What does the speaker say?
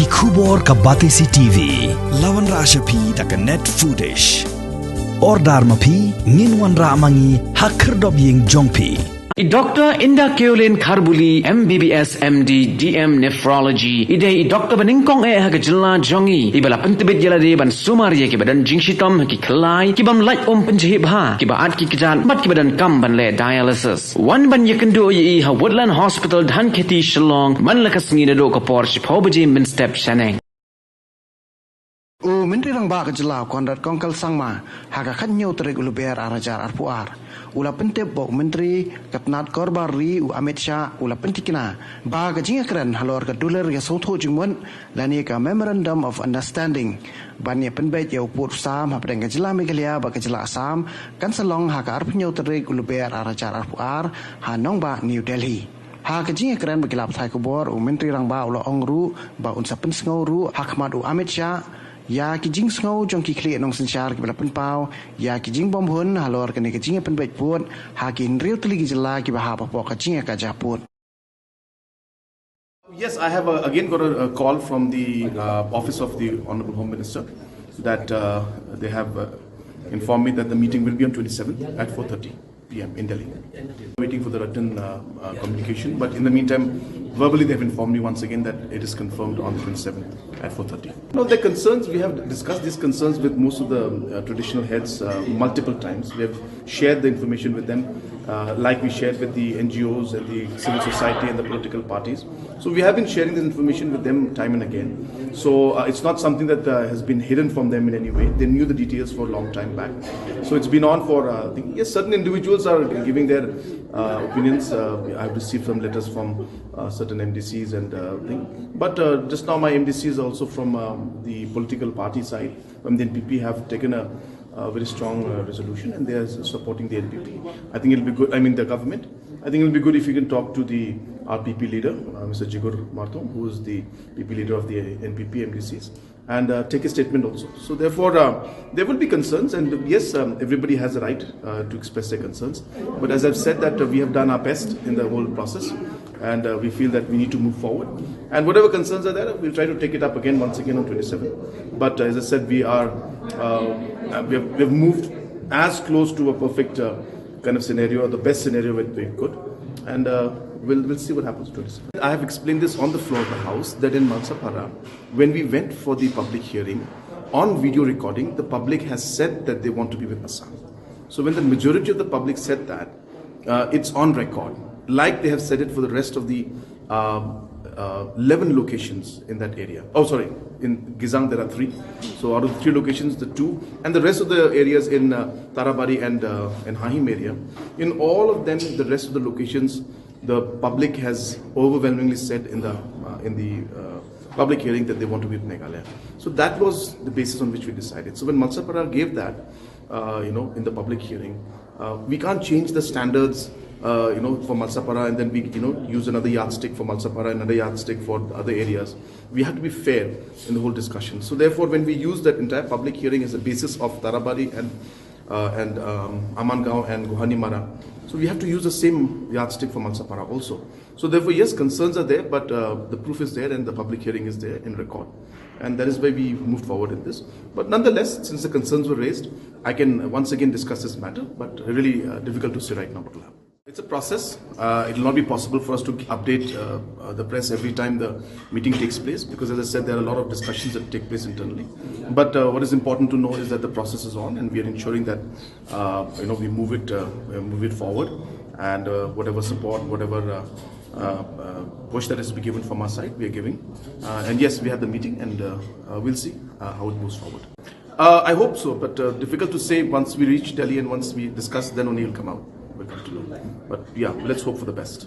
ki khubor ka batesi TV lawan ra ashapi taka net foodish or dharma phi nginwan ra amangi hakhirdob ying jongpi Dr. Inda Keolin Kharbuli, MBBS, MD, DM Nephrology. Ide Dr. Baningkong haga jilla jongi. Ibala pentibit yalade ban sumariya ki badan jingshitam ki khlai ki bam light penjahit bha ki baat ki kijan mat ki badan kam ban le dialysis. Wan ban yakendo yi ha Woodland Hospital dhan kheti Shillong man lakas ngi do ka por shipho baje min step shaneng. Menteri Rang Ba Kejela Conrad Kongkal Sangma haga khanyo Tarik Lber arajar arpuar ula pentep bok menteri katnat korbari Amit Shah ula pentikina ba kajinga keren halor ka dolar ya sotho jingmun lani ka memorandum of understanding ban Ïapynbeit ya upur sam ha pedang Kejela Meghalaya ba Kejela Assam kan salong haga arpunyo Tarik Lber arajar arpuar ha nong ba New Delhi. Ha kajinga keren bagilap thai kubor menteri Rang Ba ula ongru ba unsa pensngau ru hakmat Amit Shah ya kijing sngau jong ki kle nong senchar ki balapan pau ya kijing bom hun halor kene kijing Ïapynbeit pun ha kin real tli jela ki bah pa kijing ka japut. Yes, I have again got a call from the office of the Honorable Home Minister that they have informed me that the meeting will be on 27th at 4:30 p.m. in Delhi. Waiting for the written communication, but in the meantime, verbally they have informed me once again that it is confirmed on the 27th at 4:30. No, the concerns, we have discussed these concerns with most of the traditional heads multiple times. We have shared the information with them, like we shared with the NGOs and the civil society and the political parties. So we have been sharing this information with them time and again. So it's not something that has been hidden from them in any way. They knew the details for a long time back. So it's been on for, yes, certain individuals are giving their opinions. I've received some letters from certain MDCs and but just now my MDCs also from the political party side, from the NPP, have taken a very strong resolution and they are supporting the NPP. I think it'll be good, I mean the government. I think it'll be good if you can talk to the RPP leader, Mr. Jigur Marthom, who is the PP leader of the NPP MDCs, and take a statement also. So therefore, there will be concerns, and yes, everybody has a right to express their concerns. But as I've said, that we have done our best in the whole process, and we feel that we need to move forward. And whatever concerns are there, we'll try to take it up again once again on 27. But as I said, we have moved as close to a perfect kind of scenario, or the best scenario that we could, and we'll see what happens to 27. I have explained this on the floor of the House that in Mansapara, when we went for the public hearing, on video recording, the public has said that they want to be with Assam. So when the majority of the public said that, it's on record, like they have said it for the rest of the 11 locations in that area. Oh, sorry, in Gizang there are 3. So out of the 3 locations, the 2, and the rest of the areas in Tarabari and Hahim area, in all of them, the rest of the locations, the public has overwhelmingly said in the public hearing that they want to be with Meghalaya. So that was the basis on which we decided. So when Mansapara gave that, in the public hearing, we can't change the standards for Mansapara and then we, use another yardstick for Mansapara, another yardstick for other areas. We have to be fair in the whole discussion. So therefore, when we use that entire public hearing as a basis of Tarabari and Amangao and Gohanimara, so we have to use the same yardstick for Mansapara also. So therefore, yes, concerns are there, but the proof is there and the public hearing is there in record. And that is why we moved forward in this. But nonetheless, since the concerns were raised, I can once again discuss this matter, but really difficult to say right now what will happen. It's a process. It will not be possible for us to update the press every time the meeting takes place, because as I said, there are a lot of discussions that take place internally. But what is important to know is that the process is on, and we are ensuring that we move it forward, and whatever support, whatever push that is to be given from our side, we are giving. And yes, we have the meeting, and we'll see how it moves forward. I hope so, but difficult to say. Once we reach Delhi and once we discuss, then only will come out. But yeah, let's hope for the best.